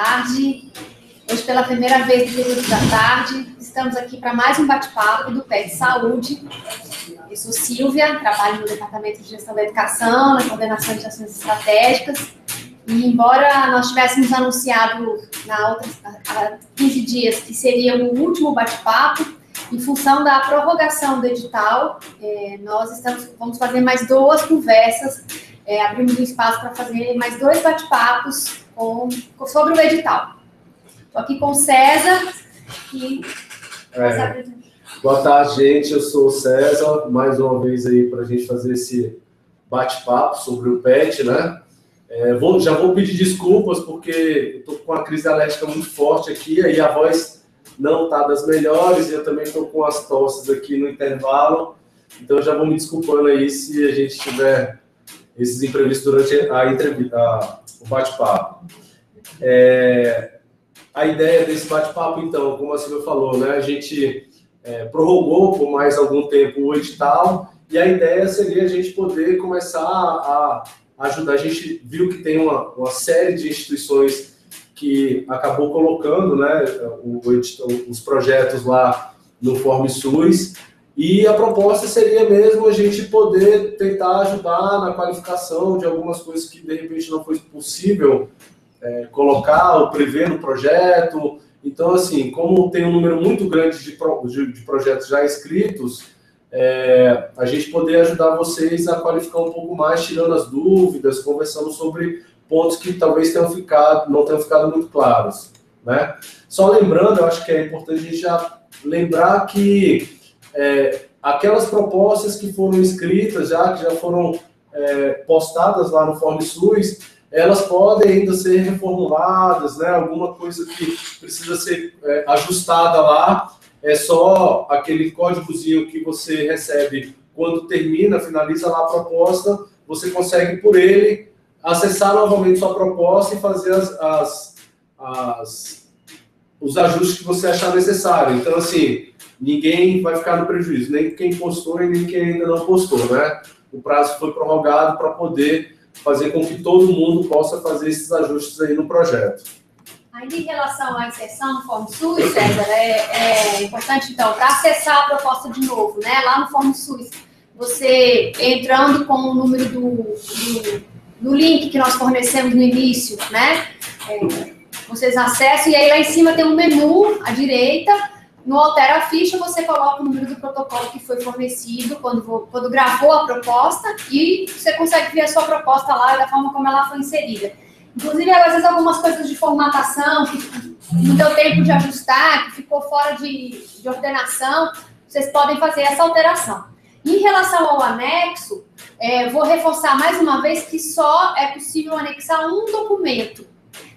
tarde. Hoje, pela primeira vez no período da tarde, estamos aqui para mais um bate-papo do PET Saúde. Eu sou Silvia, trabalho no Departamento de Gestão da Educação, na coordenação de ações estratégicas. E embora nós tivéssemos anunciado há 15 dias que seria o último bate-papo, em função da prorrogação do edital, nós vamos fazer mais 2 conversas, abrimos um espaço para fazer mais 2 bate-papos sobre o edital. Estou aqui com o César. Boa tarde, gente. Eu sou o César, mais uma vez aí para a gente fazer esse bate-papo sobre o PET, né? Já vou pedir desculpas, porque eu estou com uma crise alérgica muito forte aqui, aí a voz não está das melhores, e eu também estou com as tosses aqui no intervalo, então já vou me desculpando aí se a gente tiver esses imprevistos durante o bate-papo. A ideia desse bate-papo, então, como a Silvia falou, né, a gente prorrogou por mais algum tempo o edital, e a ideia seria a gente poder começar a ajudar. A gente viu que tem uma série de instituições que acabou colocando, né, os projetos lá no FormSUS, e a proposta seria mesmo a gente poder tentar ajudar na qualificação de algumas coisas que, de repente, não foi possível colocar ou prever no projeto. Então, assim, como tem um número muito grande de projetos já inscritos, a gente poder ajudar vocês a qualificar um pouco mais, tirando as dúvidas, conversando sobre pontos que talvez não tenham ficado muito claros, né? Só lembrando, eu acho que é importante a gente já lembrar que aquelas propostas que foram inscritas, que já foram postadas lá no FormSUS, elas podem ainda ser reformuladas, né? Alguma coisa que precisa ser ajustada lá, é só aquele códigozinho que você recebe quando finaliza lá a proposta, você consegue por ele acessar novamente sua proposta e fazer os ajustes que você achar necessário. Então, assim, ninguém vai ficar no prejuízo, nem quem postou e nem quem ainda não postou, né? O prazo foi prorrogado para poder fazer com que todo mundo possa fazer esses ajustes aí no projeto. Ainda em relação à inserção no FormSUS, César, é importante, então, para acessar a proposta de novo, né? Lá no FormSUS, você entrando com o número do link que nós fornecemos no início, né? Vocês acessam e aí lá em cima tem um menu à direita. No Altera a Ficha, você coloca o número do protocolo que foi fornecido quando gravou a proposta e você consegue ver a sua proposta lá da forma como ela foi inserida. Inclusive, às vezes, algumas coisas de formatação que não deu tempo de ajustar, que ficou fora de ordenação, vocês podem fazer essa alteração. Em relação ao anexo, vou reforçar mais uma vez que só é possível anexar um documento.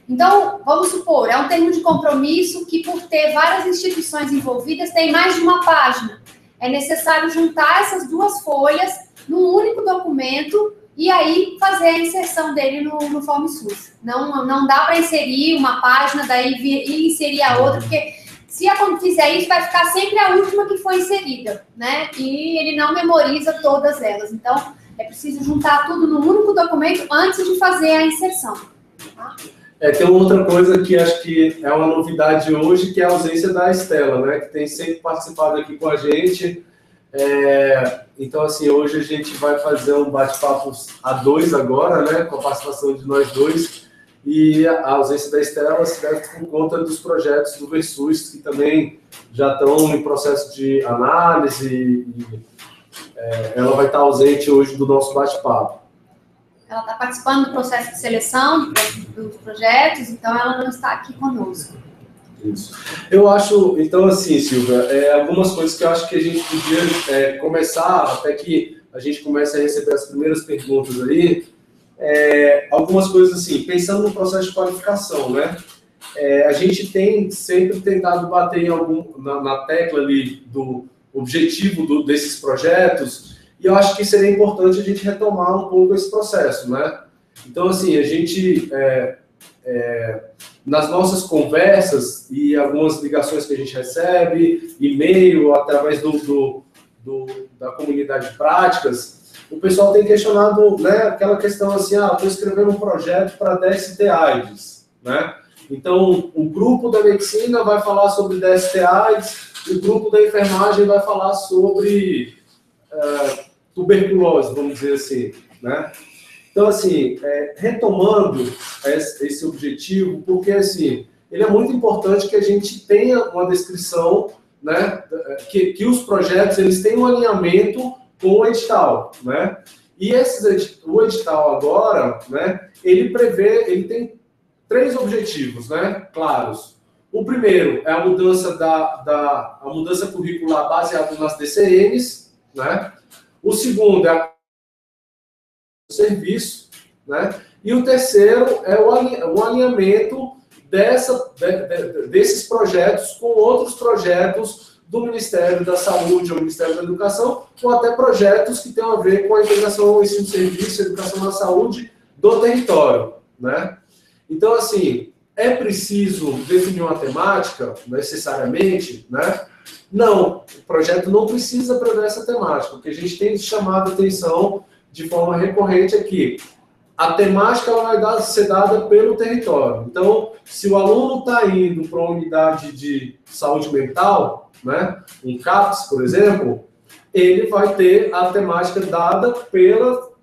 Então, vamos supor, é um termo de compromisso que, por ter várias instituições envolvidas, tem mais de uma página. É necessário juntar essas 2 folhas num único documento e aí fazer a inserção dele no FormSUS. Não dá para inserir uma página, daí e inserir a outra, porque se fizer isso, vai ficar sempre a última que foi inserida, né? E ele não memoriza todas elas. Então, é preciso juntar tudo num único documento antes de fazer a inserção. Tá? Tem outra coisa que acho que é uma novidade hoje, que é a ausência da Estela, né? Que tem sempre participado aqui com a gente. Então, assim, hoje a gente vai fazer um bate-papo a 2 agora, né? Com a participação de nós 2. E a ausência da Estela se deve por conta dos projetos do Versus, que também já estão em processo de análise. Ela vai estar ausente hoje do nosso bate-papo. Ela está participando do processo de seleção dos projetos, então ela não está aqui conosco. Isso. Eu acho, então, assim, Silvia, algumas coisas que eu acho que a gente podia começar, até que a gente comece a receber as primeiras perguntas aí, algumas coisas assim, pensando no processo de qualificação, né? A gente tem sempre tentado bater na tecla ali do objetivo desses projetos, e eu acho que seria importante a gente retomar um pouco esse processo, né? Então, assim, a gente, nas nossas conversas e algumas ligações que a gente recebe, e-mail, através da comunidade de práticas, o pessoal tem questionado, né, aquela questão assim, estou escrevendo um projeto para DST-AIDS, né? Então, o grupo da medicina vai falar sobre DST/AIDS, o grupo da enfermagem vai falar sobre tuberculose, vamos dizer assim, né? Então, assim, retomando esse objetivo, porque, assim, ele é muito importante que a gente tenha uma descrição, né, que os projetos, eles têm um alinhamento com o edital, né? E o edital agora, né, ele tem 3 objetivos, né, claros. O primeiro é a mudança a mudança curricular baseada nas DCMs, né? O segundo é o serviço, né? E o terceiro é o alinhamento desses projetos com outros projetos do Ministério da Saúde ou Ministério da Educação, ou até projetos que tenham a ver com a integração ao ensino-serviço, educação na saúde do território, né? Então, assim, é preciso definir uma temática, necessariamente, né? Não, o projeto não precisa prever essa temática. O que a gente tem chamado a atenção de forma recorrente aqui, a temática ela vai ser dada pelo território. Então, se o aluno está indo para uma unidade de saúde mental, né, um CAPS, por exemplo, ele vai ter a temática dada pelos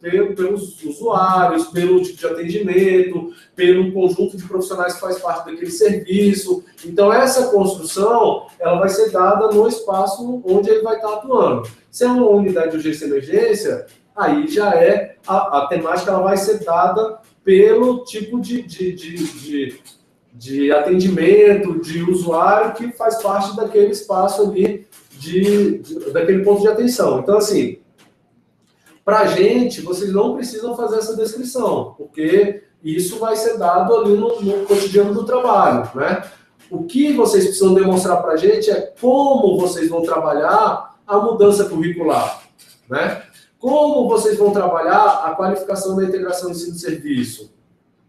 usuários, pelo tipo de atendimento, pelo conjunto de profissionais que faz parte daquele serviço. Então, essa construção ela vai ser dada no espaço onde ele vai estar atuando. Se é uma unidade de urgência e emergência, aí já a temática ela vai ser dada pelo tipo de atendimento, de usuário que faz parte daquele espaço ali, daquele ponto de atenção. Então, assim, para a gente, vocês não precisam fazer essa descrição, porque isso vai ser dado ali no cotidiano do trabalho, né? O que vocês precisam demonstrar para a gente é como vocês vão trabalhar a mudança curricular, né? Como vocês vão trabalhar a qualificação da integração do ensino-serviço,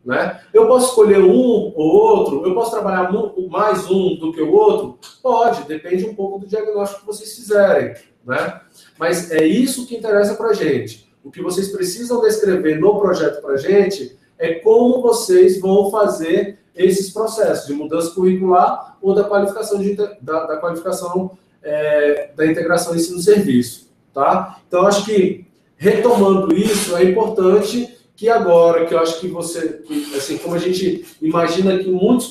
né? Eu posso escolher um ou outro? Eu posso trabalhar mais um do que o outro? Pode, depende um pouco do diagnóstico que vocês fizerem, né? Mas é isso que interessa para a gente. O que vocês precisam descrever no projeto para a gente é como vocês vão fazer esses processos de mudança curricular ou da qualificação, da integração ensino-serviço, tá? Então, acho que, retomando isso, é importante que agora, que eu acho que você, assim, como a gente imagina que muitos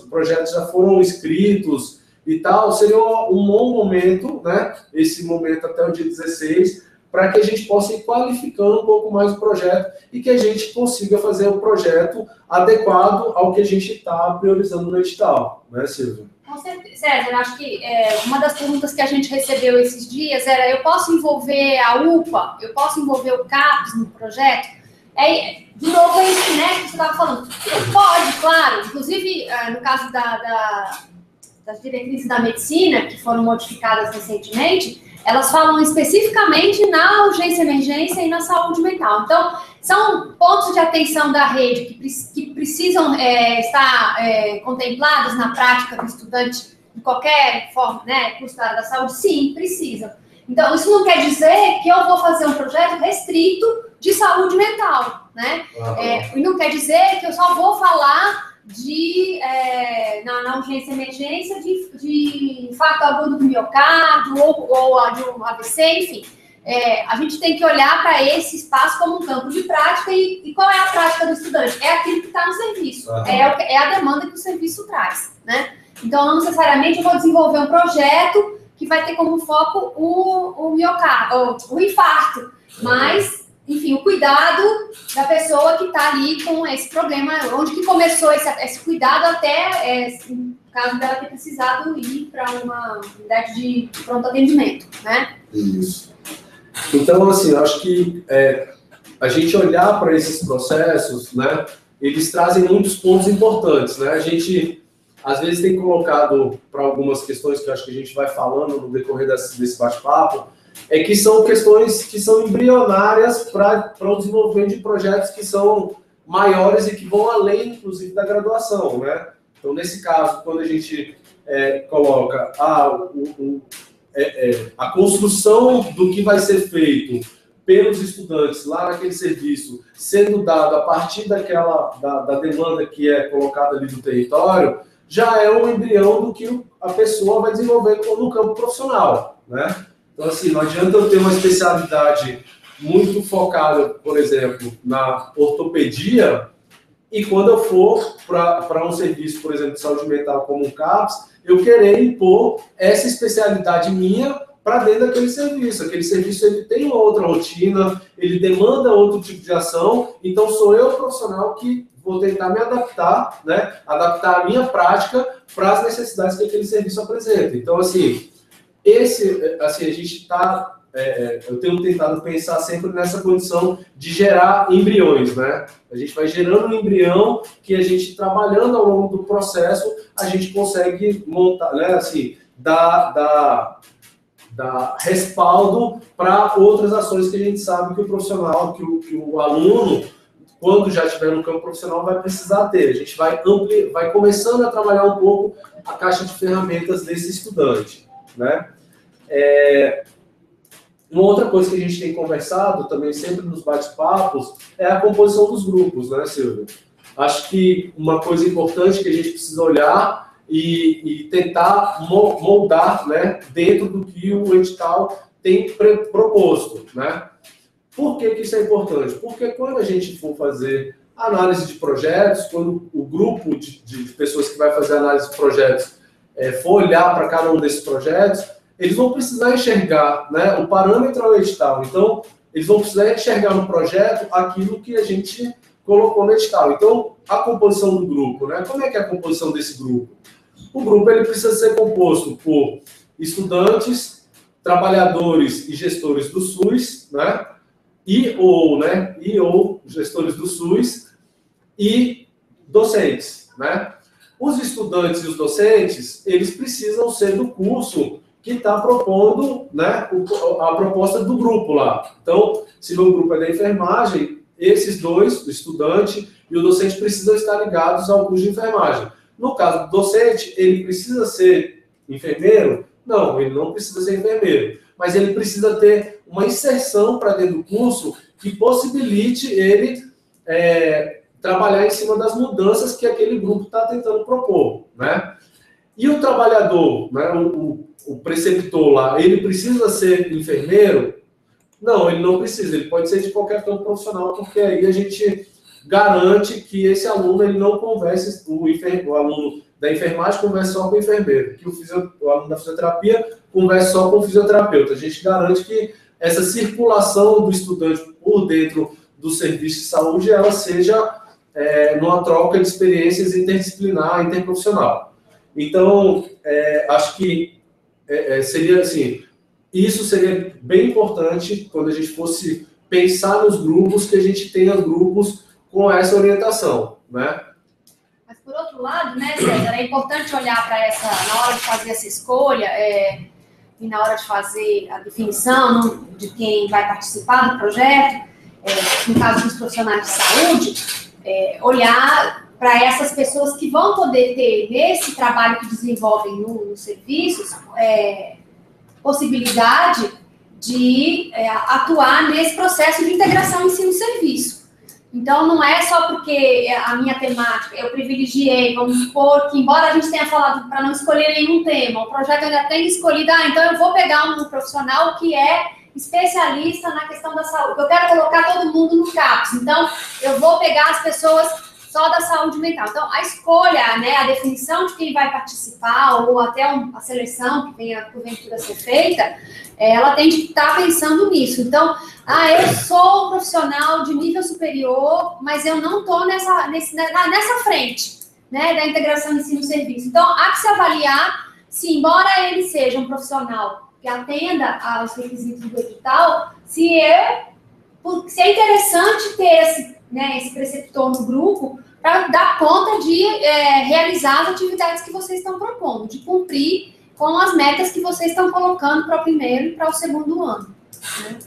projetos já foram escritos e tal, seria um bom momento, né, esse momento até o dia 16, para que a gente possa ir qualificando um pouco mais o projeto e que a gente consiga fazer o projeto adequado ao que a gente está priorizando no edital, né, Silvia? Com certeza, César, acho que uma das perguntas que a gente recebeu esses dias era: eu posso envolver a UPA, eu posso envolver o CAPS no projeto? De novo, é isso, né, que você estava falando. Pode, claro. Inclusive, no caso das diretrizes da medicina, que foram modificadas recentemente, elas falam especificamente na urgência e emergência e na saúde mental. Então, são pontos de atenção da rede que precisam estar contemplados na prática do estudante de qualquer forma, né, curso da área da saúde? Sim, precisam. Então, isso não quer dizer que eu vou fazer um projeto restrito de saúde mental, né? E não quer dizer que eu só vou falar na urgência e emergência de infarto agudo do miocárdio ou de um AVC, enfim. A gente tem que olhar para esse espaço como um campo de prática e qual é a prática do estudante? É aquilo que está no serviço, é a demanda que o serviço traz, né? Então, não necessariamente eu vou desenvolver um projeto que vai ter como foco o miocárdio, o infarto, mas, enfim, o cuidado da pessoa que está ali com esse problema, onde que começou esse cuidado até, no caso dela ter precisado ir para uma unidade de pronto atendimento, né? Isso. Então, assim, eu acho que a gente olhar para esses processos, né, eles trazem muitos pontos importantes, né? A gente, às vezes, tem colocado para algumas questões que eu acho que a gente vai falando no decorrer desse bate-papo, que são questões que são embrionárias para o desenvolvimento de projetos que são maiores e que vão além, inclusive, da graduação, né? Então, nesse caso, quando a gente coloca a construção do que vai ser feito pelos estudantes lá naquele serviço, sendo dado a partir da demanda que é colocada ali no território, já é um embrião do que a pessoa vai desenvolver no campo profissional, né? Então, assim, não adianta eu ter uma especialidade muito focada, por exemplo, na ortopedia, e quando eu for para um serviço, por exemplo, de saúde mental como um CAPS, eu querer impor essa especialidade minha para dentro daquele serviço. Aquele serviço ele tem uma outra rotina, ele demanda outro tipo de ação, então sou eu, profissional, que vou tentar me adaptar, né? Adaptar a minha prática para as necessidades que aquele serviço apresenta. Então, assim, a gente está... eu tenho tentado pensar sempre nessa condição de gerar embriões, né? A gente vai gerando um embrião que a gente, trabalhando ao longo do processo, a gente consegue montar, né? Assim, dar respaldo para outras ações que a gente sabe que o profissional, que o aluno, quando já estiver no campo profissional, vai precisar ter. A gente vai começando a trabalhar um pouco a caixa de ferramentas desse estudante, né? Uma outra coisa que a gente tem conversado também sempre nos bate-papos é a composição dos grupos, né, Silvio? Acho que uma coisa importante que a gente precisa olhar e tentar moldar, né, dentro do que o edital tem proposto, né? Por que isso é importante? Porque quando a gente for fazer análise de projetos, quando o grupo de pessoas que vai fazer análise de projetos for olhar para cada um desses projetos, eles vão precisar enxergar, né, o parâmetro ao edital. Então, eles vão precisar enxergar no projeto aquilo que a gente colocou no edital. Então, a composição do grupo, né? Como é que é a composição desse grupo? O grupo ele precisa ser composto por estudantes, trabalhadores e gestores do SUS, né? ou gestores do SUS e docentes, né? Os estudantes e os docentes, eles precisam ser do curso que está propondo, né, a proposta do grupo lá. Então, se no grupo é da enfermagem, esses dois, o estudante e o docente, precisam estar ligados ao curso de enfermagem. No caso do docente, ele precisa ser enfermeiro? Não, ele não precisa ser enfermeiro. Mas ele precisa ter uma inserção para dentro do curso que possibilite ele trabalhar em cima das mudanças que aquele grupo está tentando propor, né? E o trabalhador, né, o preceptor lá, ele precisa ser enfermeiro? Não, ele não precisa. Ele pode ser de qualquer campo profissional, porque aí a gente garante que esse aluno ele não converse, o aluno da enfermagem converse só com o enfermeiro, que o aluno da fisioterapia converse só com o fisioterapeuta. A gente garante que essa circulação do estudante por dentro do serviço de saúde, ela seja numa troca de experiências interdisciplinar, interprofissional. Então, acho que seria assim, isso seria bem importante quando a gente fosse pensar nos grupos, que a gente tenha grupos com essa orientação, né? Mas, por outro lado, né, César, é importante olhar para essa, na hora de fazer essa escolha, e na hora de fazer a definição de quem vai participar do projeto, no caso dos profissionais de saúde, olhar para essas pessoas que vão poder ter, nesse trabalho que desenvolvem nos serviços, possibilidade de atuar nesse processo de integração ensino-serviço. Então, não é só porque a minha temática, eu privilegiei, vamos supor que, embora a gente tenha falado para não escolher nenhum tema, o projeto ainda tem escolhido, então eu vou pegar um profissional que é especialista na questão da saúde. Eu quero colocar todo mundo no CAPS, então eu vou pegar as pessoas só da saúde mental. Então, a escolha, né, a definição de quem vai participar, ou até a seleção que venha, porventura, ser feita, ela tem que estar pensando nisso. Então, eu sou um profissional de nível superior, mas eu não estou nessa frente, né, da integração ensino-serviço. Então, há que se avaliar se, embora ele seja um profissional que atenda aos requisitos do edital, se é interessante ter esse preceptor no grupo para dar conta de realizar as atividades que vocês estão propondo, de cumprir com as metas que vocês estão colocando para o primeiro e para o segundo ano.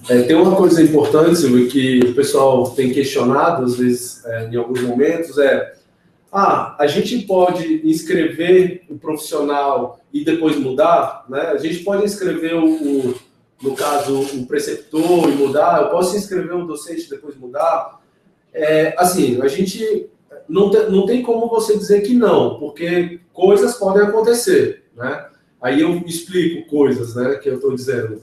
Né? Tem uma coisa importante, Silvio, que o pessoal tem questionado, às vezes, em alguns momentos, a gente pode inscrever o profissional e depois mudar, né? A gente pode inscrever no caso, o preceptor e mudar, eu posso inscrever um docente e depois mudar. Assim, a gente não tem como você dizer que não, porque coisas podem acontecer, né? Aí eu explico coisas, né, que eu estou dizendo.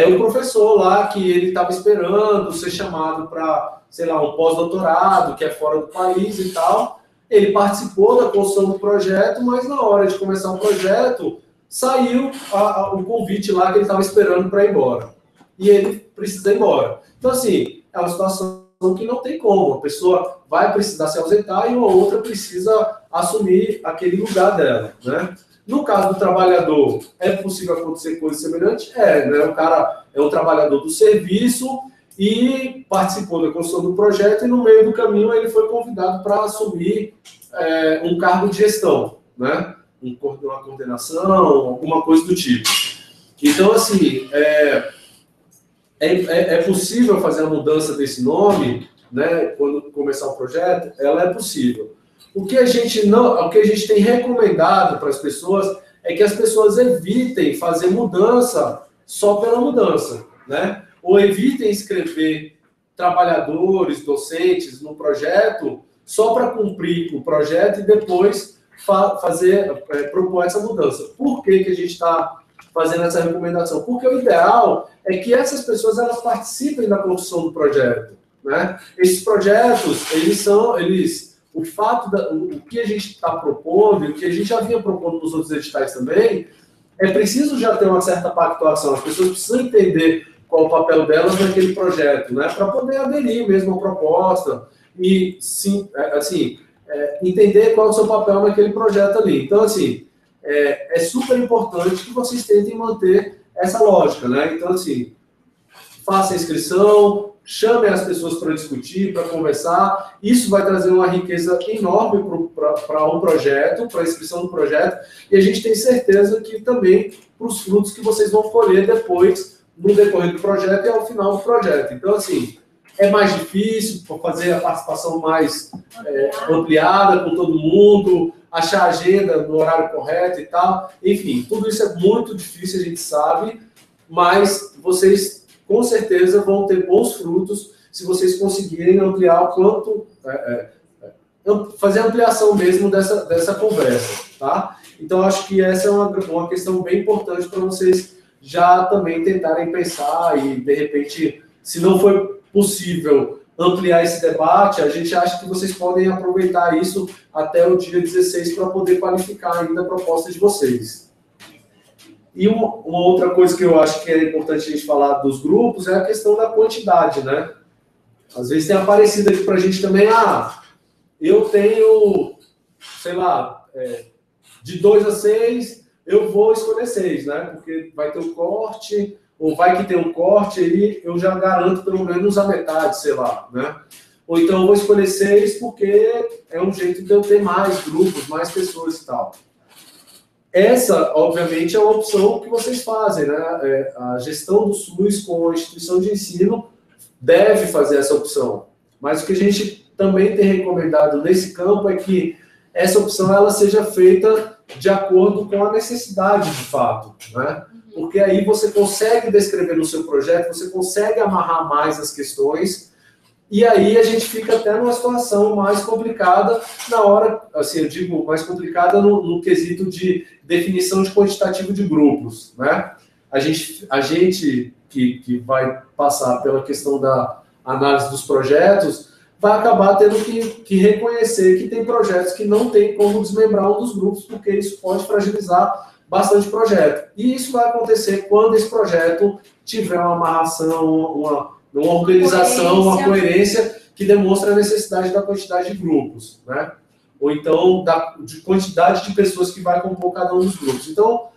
O professor lá que ele estava esperando ser chamado para, sei lá, um pós-doutorado, que é fora do país e tal, ele participou da construção do projeto, mas na hora de começar o projeto, saiu o convite lá que ele estava esperando para ir embora. E ele precisa ir embora. Então, assim, é uma situação que não tem como. A pessoa vai precisar se ausentar e uma outra precisa assumir aquele lugar dela, né? No caso do trabalhador, é possível acontecer coisa semelhante? Né? O cara é um trabalhador do serviço e participou da construção do projeto e no meio do caminho ele foi convidado para assumir um cargo de gestão, né? Uma coordenação, alguma coisa do tipo. Então, assim, é possível fazer a mudança desse nome, né, quando começar o projeto? Ela é possível. O que a gente tem recomendado para as pessoas é que as pessoas evitem fazer mudança só pela mudança, né? Ou evitem escrever trabalhadores, docentes no projeto só para cumprir o projeto e depois propor essa mudança. Por que a gente está fazendo essa recomendação? Porque o ideal é que essas pessoas elas participem da construção do projeto, né? Esses projetos, o que a gente está propondo, e o que a gente já vinha propondo nos outros editais também, é preciso já ter uma certa pactuação. As pessoas precisam entender qual o papel delas naquele projeto, né? Para poder aderir mesmo à proposta e, sim, entender qual é o seu papel naquele projeto ali. Então, assim, é super importante que vocês tentem manter essa lógica, né? Então, assim, faça a inscrição, chame as pessoas para discutir, para conversar. Isso vai trazer uma riqueza enorme para um projeto, para a inscrição do projeto, e a gente tem certeza que também para os frutos que vocês vão colher depois, no decorrer do projeto e ao final do projeto. Então, assim, é mais difícil fazer a participação mais ampliada com todo mundo, achar a agenda no horário correto e tal. Enfim, tudo isso é muito difícil, a gente sabe, mas vocês com certeza vão ter bons frutos se vocês conseguirem ampliar o quanto, fazer a ampliação mesmo dessa conversa, tá? Então, acho que essa é uma questão bem importante para vocês já também tentarem pensar e, de repente, se não for possível ampliar esse debate, a gente acha que vocês podem aproveitar isso até o dia 16 para poder qualificar ainda a proposta de vocês. E uma outra coisa que eu acho que é importante a gente falar dos grupos é a questão da quantidade, né? Às vezes tem aparecido aqui para a gente também, eu tenho, sei lá, de 2 a 6, eu vou escolher 6, né? Porque vai ter um corte, ou vai que tem um corte aí, eu já garanto pelo menos a metade, sei lá, né? Ou então eu vou escolher 6 porque é um jeito de eu ter mais grupos, mais pessoas e tal. Essa, obviamente, é uma opção que vocês fazem, né? A gestão do SUS com a instituição de ensino deve fazer essa opção. Mas o que a gente também tem recomendado nesse campo é que essa opção ela seja feita de acordo com a necessidade de fato, né? Porque aí você consegue descrever no seu projeto, você consegue amarrar mais as questões, e aí a gente fica até numa situação mais complicada na hora, assim, eu digo mais complicada no quesito de definição de quantitativo de grupos, né? A gente que vai passar pela questão da análise dos projetos vai acabar tendo que reconhecer que tem projetos que não tem como desmembrar um dos grupos, porque isso pode fragilizar bastante o projeto. E isso vai acontecer quando esse projeto tiver uma amarração, uma organização, uma coerência que demonstra a necessidade da quantidade de grupos, né? Ou então de quantidade de pessoas que vai compor cada um dos grupos. Então,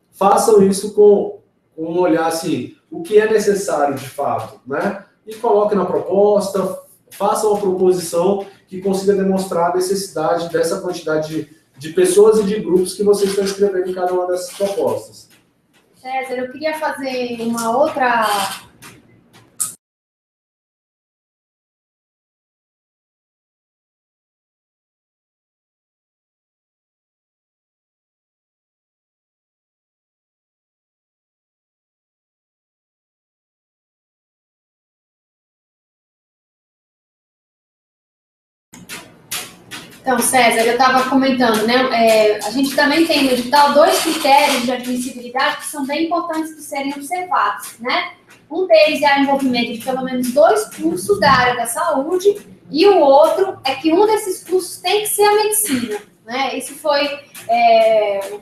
façam isso com um olhar assim, o que é necessário de fato, né? E coloquem na proposta, façam uma proposição que consiga demonstrar a necessidade dessa quantidade de pessoas e de grupos que vocês estão escrevendo em cada uma dessas propostas. César, eu queria fazer uma outra Então, César, eu estava comentando, né? A gente também tem no edital 2 critérios de admissibilidade que são bem importantes de serem observados, né? Um deles é o envolvimento de pelo menos 2 cursos da área da saúde, e o outro é que um desses cursos tem que ser a medicina, né? Esse foi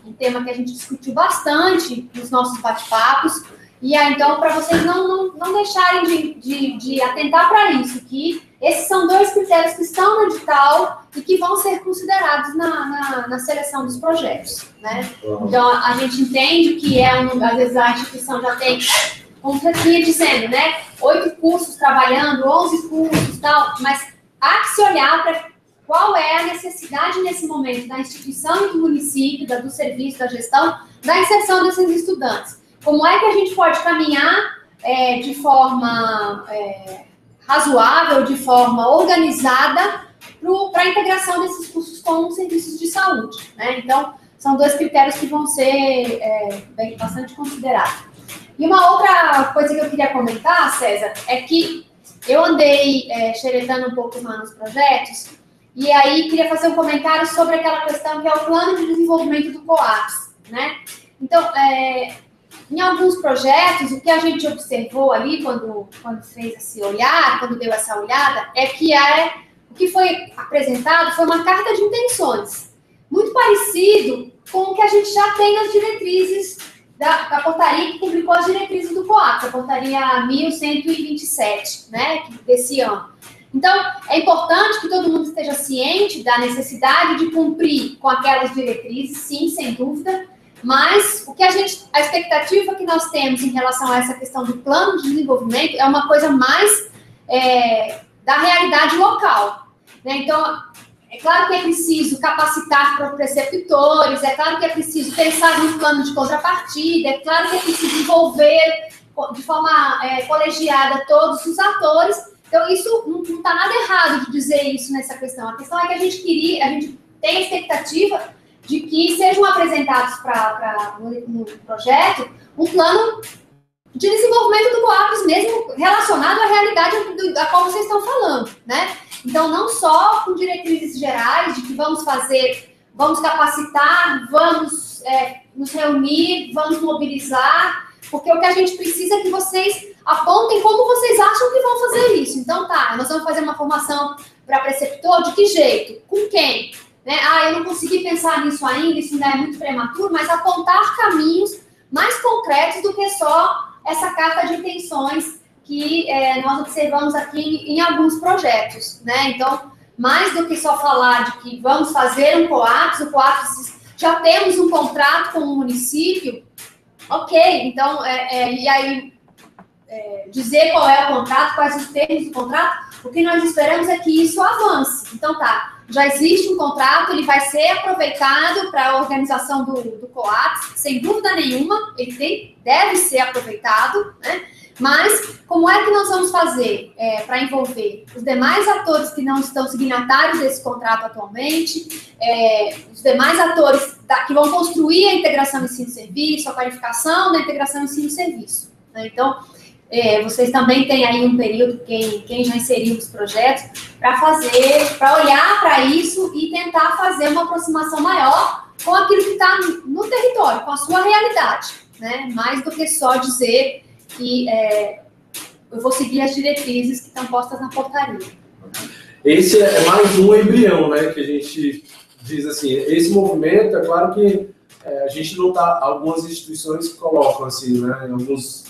um tema que a gente discutiu bastante nos nossos bate-papos. E aí, então, para vocês não deixarem de atentar para isso, que esses são 2 critérios que estão no edital e que vão ser considerados na seleção dos projetos, né? Então, a gente entende que às vezes a instituição já tem, como você vinha dizendo, né? 8 cursos trabalhando, 11 cursos e tal, mas há que se olhar para qual é a necessidade nesse momento da instituição e do município, do serviço, da gestão, da inserção desses estudantes. Como é que a gente pode caminhar de forma razoável, de forma organizada, para a integração desses cursos com os serviços de saúde, né? Então, são 2 critérios que vão ser bastante considerados. E uma outra coisa que eu queria comentar, César, é que eu andei xeretando um pouco lá nos projetos, e aí queria fazer um comentário sobre aquela questão que é o plano de desenvolvimento do COAPS, né? Então, em alguns projetos, o que a gente observou ali quando fez esse olhar, quando deu essa olhada, é que o que foi apresentado foi uma carta de intenções, muito parecido com o que a gente já tem nas diretrizes da portaria que publicou as diretrizes do COAPS, a portaria 1127, né, desse ano. Então, é importante que todo mundo esteja ciente da necessidade de cumprir com aquelas diretrizes, sim, sem dúvida, mas a expectativa que nós temos em relação a essa questão do plano de desenvolvimento é uma coisa mais da realidade local, né? Então, é claro que é preciso capacitar preceptores, é claro que é preciso pensar no plano de contrapartida, é claro que é preciso envolver de forma colegiada todos os atores. Então, isso não está nada errado de dizer isso nessa questão. A questão é que a gente tem a expectativa de que sejam apresentados no projeto um plano de desenvolvimento do COAPS mesmo relacionado à realidade da qual vocês estão falando, né? Então, não só com diretrizes gerais de que vamos capacitar, vamos nos reunir, vamos mobilizar, porque o que a gente precisa é que vocês apontem como vocês acham que vão fazer isso. Então, nós vamos fazer uma formação para preceptor, de que jeito? Com quem? Né? Eu não consegui pensar nisso ainda, isso ainda é muito prematuro, mas apontar caminhos mais concretos do que só essa carta de intenções que nós observamos aqui em alguns projetos, né? Então, mais do que só falar de que vamos fazer um COAPS, o COAPS já temos um contrato com o município, ok, então, e aí dizer qual é o contrato, quais os termos do contrato, o que nós esperamos é que isso avance. Então, já existe um contrato, ele vai ser aproveitado para a organização do COAPS, sem dúvida nenhuma, ele deve ser aproveitado, né? Mas como é que nós vamos fazer para envolver os demais atores que não estão signatários desse contrato atualmente, os demais atores que vão construir a integração ensino-serviço, a qualificação da integração ensino-serviço, né? Então, vocês também têm aí um período, quem já inseriu os projetos, para olhar para isso e tentar fazer uma aproximação maior com aquilo que está no território, com a sua realidade, né? Mais do que só dizer que eu vou seguir as diretrizes que estão postas na portaria. Esse é mais um embrião, né, que a gente diz assim, esse movimento, é claro que a gente não está, algumas instituições colocam assim, né, em alguns...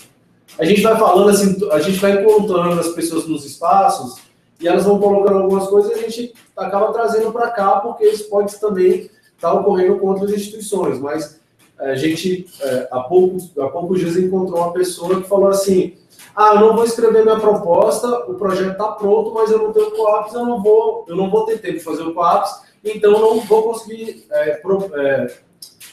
A gente vai falando assim, a gente vai encontrando as pessoas nos espaços e elas vão colocando algumas coisas e a gente acaba trazendo para cá, porque isso pode também estar ocorrendo com outras instituições, mas a gente, há poucos dias, encontrou uma pessoa que falou assim, eu não vou escrever minha proposta, o projeto está pronto, mas eu não tenho COAPS, eu não vou ter tempo de fazer o COAPS, então eu não vou conseguir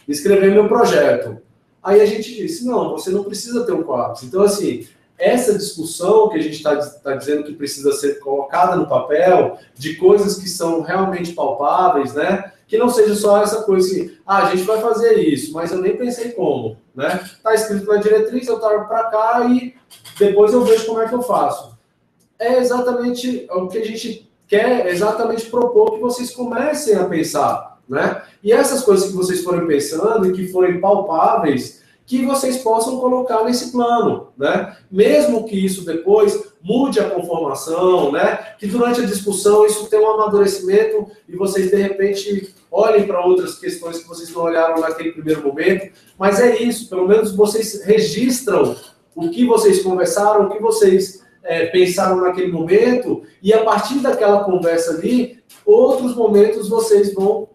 escrever meu projeto. Aí a gente disse, não, você não precisa ter um COAPS. Então, assim, essa discussão que a gente está dizendo que precisa ser colocada no papel, de coisas que são realmente palpáveis, né? Que não seja só essa coisa assim, a gente vai fazer isso, mas eu nem pensei como, né? Está escrito na diretriz, eu trago para cá e depois eu vejo como é que eu faço. É exatamente o que a gente quer exatamente propor que vocês comecem a pensar, né? E essas coisas que vocês forem pensando e que forem palpáveis, que vocês possam colocar nesse plano, né? Mesmo que isso depois mude a conformação, né? Que durante a discussão isso tenha um amadurecimento e vocês, de repente, olhem para outras questões que vocês não olharam naquele primeiro momento. Mas é isso, pelo menos vocês registram o que vocês conversaram, o que vocês pensaram naquele momento, e a partir daquela conversa ali, outros momentos vocês vão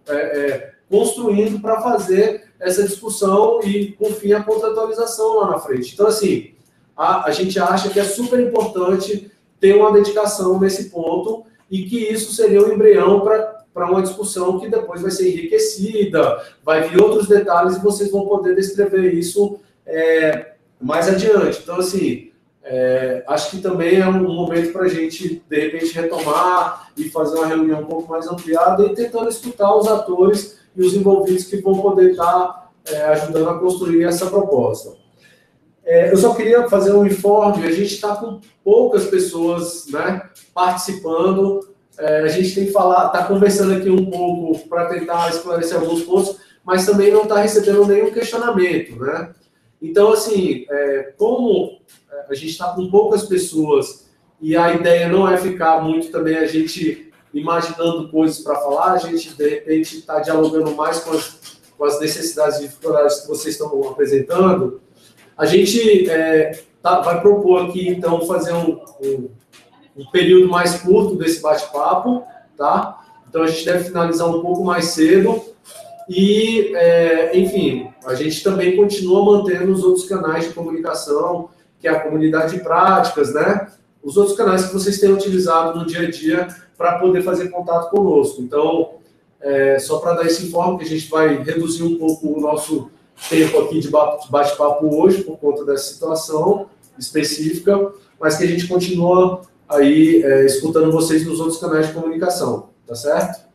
construindo para fazer essa discussão e, com fim, a contratualização lá na frente. Então, assim, a gente acha que é super importante ter uma dedicação nesse ponto e que isso seria um embrião para uma discussão que depois vai ser enriquecida, vai vir outros detalhes e vocês vão poder descrever isso mais adiante. Então, assim, acho que também é um momento para a gente, de repente, retomar e fazer uma reunião um pouco mais ampliada e tentando escutar os atores e os envolvidos que vão poder estar ajudando a construir essa proposta. Eu só queria fazer um informe, a gente está com poucas pessoas, né, participando, a gente tem que falar, está conversando aqui um pouco para tentar esclarecer alguns pontos, mas também não está recebendo nenhum questionamento, né? Então, assim, como a gente está com poucas pessoas e a ideia não é ficar muito também a gente imaginando coisas para falar, a gente, de repente, está dialogando mais com as necessidades e dificuldades que vocês estão apresentando, a gente vai propor aqui, então, fazer um período mais curto desse bate-papo, tá? Então, a gente deve finalizar um pouco mais cedo e, enfim, a gente também continua mantendo os outros canais de comunicação, que é a comunidade de práticas, né? Os outros canais que vocês têm utilizado no dia a dia para poder fazer contato conosco. Então, só para dar esse informe, que a gente vai reduzir um pouco o nosso tempo aqui de bate-papo hoje, por conta dessa situação específica, mas que a gente continua aí escutando vocês nos outros canais de comunicação, tá certo?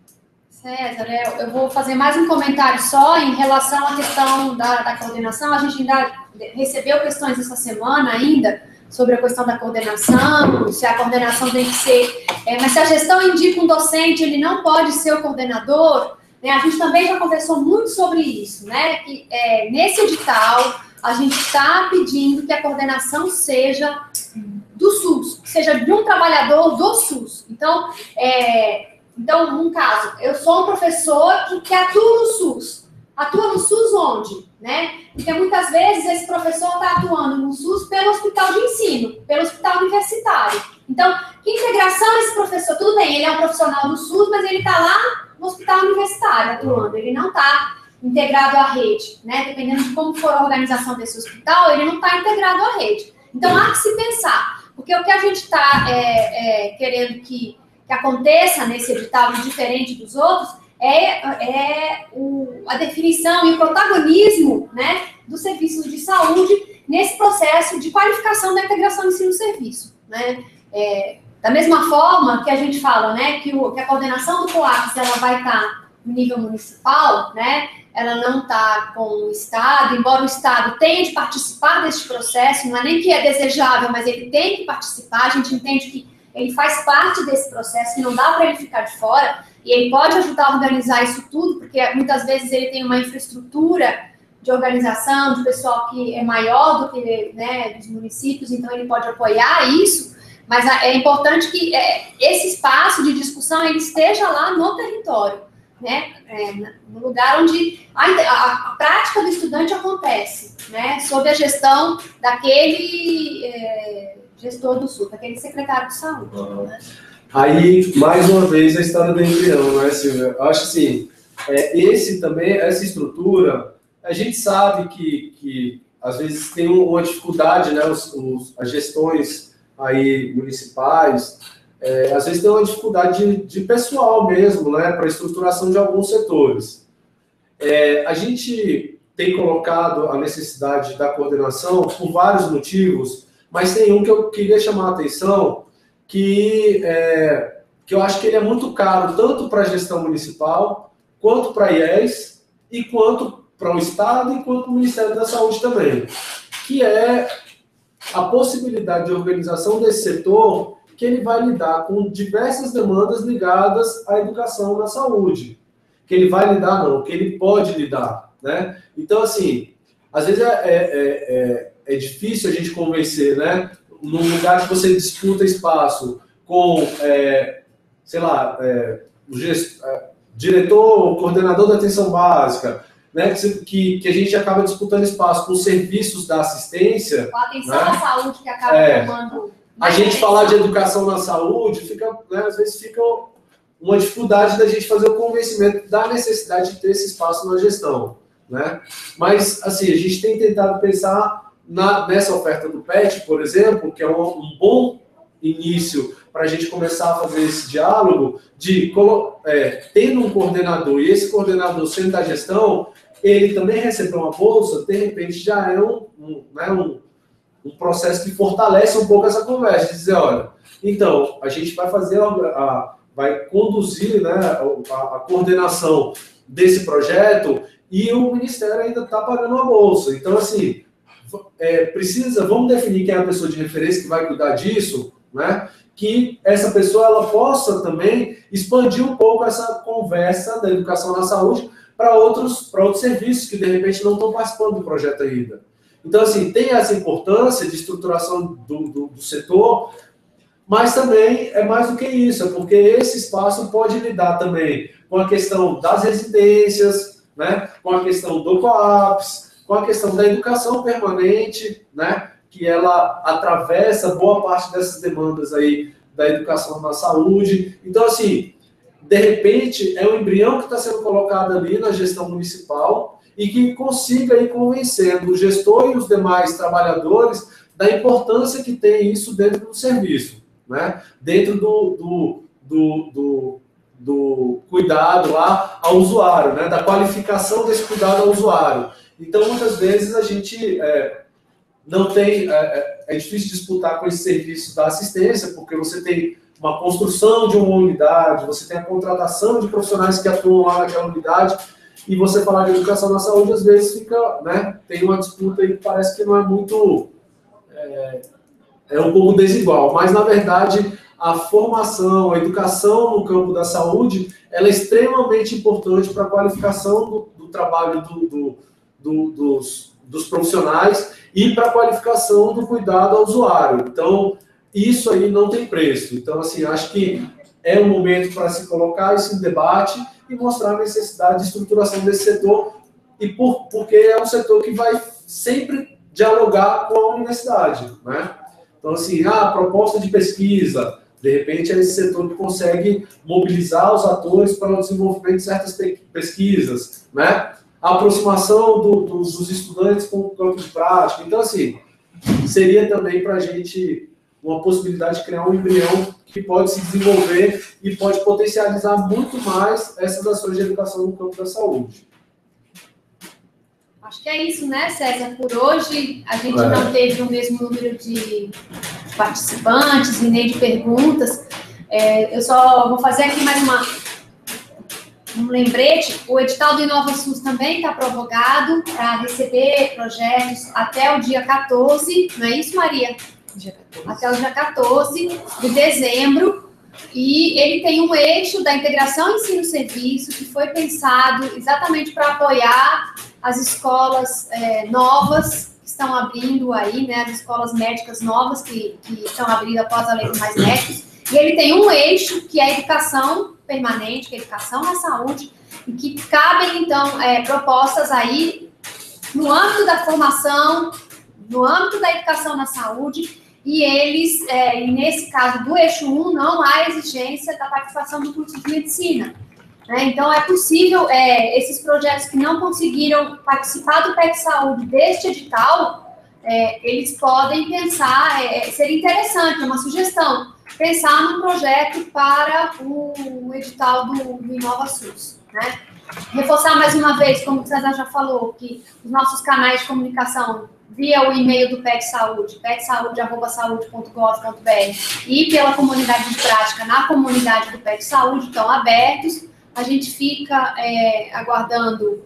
César, eu vou fazer mais um comentário só em relação à questão da coordenação. A gente ainda recebeu questões essa semana ainda sobre a questão da coordenação, se a coordenação tem que ser... mas se a gestão indica um docente, ele não pode ser o coordenador, né? A gente também já conversou muito sobre isso, né? Que, nesse edital, a gente está pedindo que a coordenação seja do SUS, que seja de um trabalhador do SUS. Então, num caso, eu sou um professor que atua no SUS. Atua no SUS onde? Né? Porque muitas vezes esse professor está atuando no SUS pelo hospital de ensino, pelo hospital universitário. Então, que integração esse professor? Tudo bem, ele é um profissional do SUS, mas ele está lá no hospital universitário atuando. Ele não está integrado à rede, né? Dependendo de como for a organização desse hospital, ele não está integrado à rede. Então, há que se pensar. Porque o que a gente está querendo que aconteça nesse edital, diferente dos outros, a definição e o protagonismo, né, dos serviços de saúde nesse processo de qualificação da integração ensino-serviço, né? Da mesma forma que a gente fala, né, que a coordenação do COAPS ela vai estar no nível municipal, né? Ela não está com o Estado, embora o Estado tenha de participar deste processo, não é nem que é desejável, mas ele tem que participar, a gente entende que ele faz parte desse processo, que não dá para ele ficar de fora, e ele pode ajudar a organizar isso tudo, porque muitas vezes ele tem uma infraestrutura de organização, de pessoal que é maior do que, né, dos municípios, então ele pode apoiar isso, mas é importante que esse espaço de discussão ele esteja lá no território, né, no lugar onde a prática do estudante acontece, né, sob a gestão daquele gestor do SUS, daquele secretário de saúde. Né? Aí, mais uma vez, a história do embrião, né, Silvia? Eu acho assim, essa estrutura, a gente sabe que às vezes tem uma dificuldade, né, as gestões aí municipais, às vezes tem uma dificuldade de pessoal mesmo, né, para a estruturação de alguns setores. A gente tem colocado a necessidade da coordenação por vários motivos, mas tem um que eu queria chamar a atenção, que eu acho que ele é muito caro, tanto para a gestão municipal, quanto para a IES, e quanto para o Estado, e quanto para o Ministério da Saúde também, que é a possibilidade de organização desse setor que ele vai lidar com diversas demandas ligadas à educação na saúde. Que ele vai lidar, não, que ele pode lidar, né? Então, assim, às vezes é difícil a gente convencer, né? Num lugar que você disputa espaço com, sei lá, o diretor, coordenador da atenção básica, né? Que a gente acaba disputando espaço com serviços da assistência. Com a atenção à saúde que acaba tomando. A gente falar de educação na saúde, fica, né, às vezes fica uma dificuldade da gente fazer o convencimento da necessidade de ter esse espaço na gestão, né? Mas, assim, a gente tem tentado pensar nessa oferta do PET, por exemplo, que é um bom início para a gente começar a fazer esse diálogo, de tendo um coordenador, e esse coordenador sendo da gestão, ele também recebeu uma bolsa, de repente já é um processo que fortalece um pouco essa conversa, de dizer, olha, então, a gente vai fazer vai conduzir, né, a coordenação desse projeto e o Ministério ainda está pagando uma bolsa. Então, assim, vamos definir quem é a pessoa de referência que vai cuidar disso, né? Que essa pessoa ela possa também expandir um pouco essa conversa da educação na saúde para outros serviços que, de repente, não estão participando do projeto ainda. Então, assim, tem essa importância de estruturação do setor, mas também é mais do que isso, é porque esse espaço pode lidar também com a questão das residências, né, com a questão do COAPS, com a questão da educação permanente, né, que ela atravessa boa parte dessas demandas aí da educação na saúde. Então, assim, de repente, é um embrião que está sendo colocado ali na gestão municipal e que consiga ir convencendo o gestor e os demais trabalhadores da importância que tem isso dentro do serviço, né? Dentro do cuidado lá ao usuário, né? Da qualificação desse cuidado ao usuário. Então, muitas vezes, a gente não tem... É difícil disputar com esse serviço da assistência, porque você tem uma construção de uma unidade, você tem a contratação de profissionais que atuam lá naquela unidade, e você falar de educação na saúde, às vezes fica, né? Tem uma disputa aí que parece que não é muito... É um pouco desigual, mas, na verdade, a formação, a educação no campo da saúde, ela é extremamente importante para a qualificação do trabalho dos profissionais e para a qualificação do cuidado ao usuário. Então, isso aí não tem preço. Então, assim, acho que é um momento para se colocar isso em debate e mostrar a necessidade de estruturação desse setor, porque é um setor que vai sempre dialogar com a universidade, né? Então, assim, a proposta de pesquisa, de repente, é esse setor que consegue mobilizar os atores para o desenvolvimento de certas pesquisas, né? A aproximação dos estudantes com o campo de prática. Então, assim, seria também para a gente uma possibilidade de criar um embrião que pode se desenvolver e pode potencializar muito mais essas ações de educação no campo da saúde. Acho que é isso, né, César? Por hoje, a gente não teve o mesmo número de participantes e nem de perguntas. Eu só vou fazer aqui mais um lembrete. O edital do InovaSUS também está prorrogado para receber projetos até o dia 14, não é isso, Maria? Até o dia 14 de dezembro. E ele tem um eixo da integração ensino-serviço que foi pensado exatamente para apoiar as escolas novas que estão abrindo aí, né, as escolas médicas novas que estão abrindo após a Lei dos Mais Médicos. E ele tem um eixo que é a educação permanente, que é a educação na saúde, e que cabem, então, propostas aí no âmbito da formação, no âmbito da educação na saúde, e eles, nesse caso do eixo 1, não há exigência da participação do curso de medicina. Então, é possível, esses projetos que não conseguiram participar do PEC Saúde deste edital, eles podem pensar, seria interessante, é uma sugestão, pensar num projeto para o edital do InovaSUS, né? Reforçar mais uma vez, como o César já falou, que os nossos canais de comunicação via o e-mail do PEC Saúde, pecsaude@saude.gov.br, e pela comunidade de prática na comunidade do PEC Saúde estão abertos. A gente fica aguardando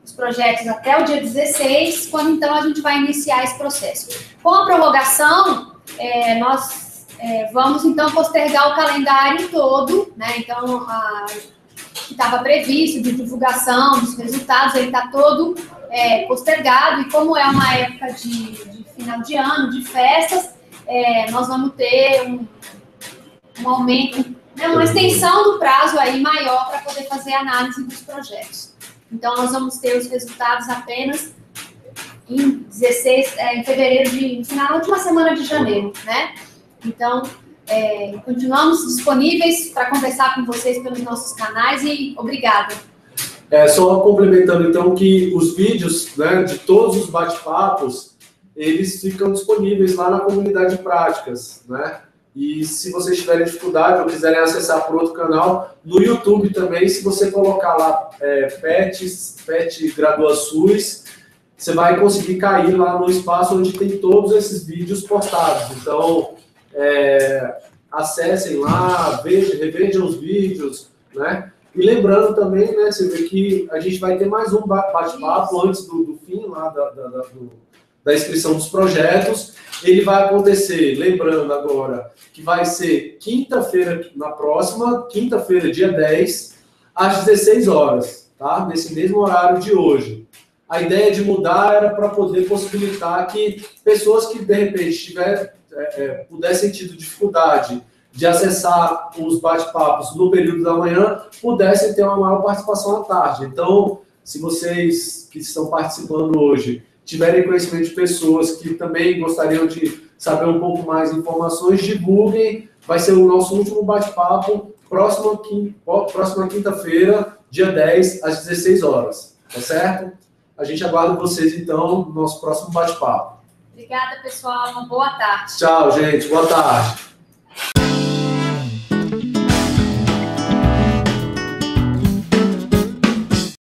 os projetos até o dia 16, quando então a gente vai iniciar esse processo. Com a prorrogação, nós vamos, então, postergar o calendário todo, né? Então, que estava previsto de divulgação dos resultados, ele está todo postergado, e como é uma época de final de ano, de festas, nós vamos ter um aumento, né, uma extensão do prazo aí maior para poder fazer a análise dos projetos. Então, nós vamos ter os resultados apenas em fevereiro, no final da última semana de janeiro, né? Então, continuamos disponíveis para conversar com vocês pelos nossos canais e obrigada. Só complementando, então, que os vídeos, né, de todos os bate-papos, eles ficam disponíveis lá na comunidade de práticas, né? E se vocês tiverem dificuldade ou quiserem acessar por outro canal, no YouTube também, se você colocar lá PET GraduaSUS, você vai conseguir cair lá no espaço onde tem todos esses vídeos postados. Então, acessem lá, revejam os vídeos, né? E lembrando também, né, você vê que a gente vai ter mais um bate-papo antes do fim lá da inscrição dos projetos. Ele vai acontecer, lembrando agora, que vai ser quinta-feira, na próxima, quinta-feira, dia 10, às 16 horas, tá? Nesse mesmo horário de hoje. A ideia de mudar era para poder possibilitar que pessoas que, de repente, pudessem ter dificuldade de acessar os bate-papos no período da manhã, pudessem ter uma maior participação à tarde. Então, se vocês que estão participando hoje tiverem conhecimento de pessoas que também gostariam de saber um pouco mais de informações, divulguem. Vai ser o nosso último bate-papo, próxima quinta-feira, dia 10, às 16 horas. Tá certo? A gente aguarda vocês, então, no nosso próximo bate-papo. Obrigada, pessoal. Uma boa tarde. Tchau, gente. Boa tarde.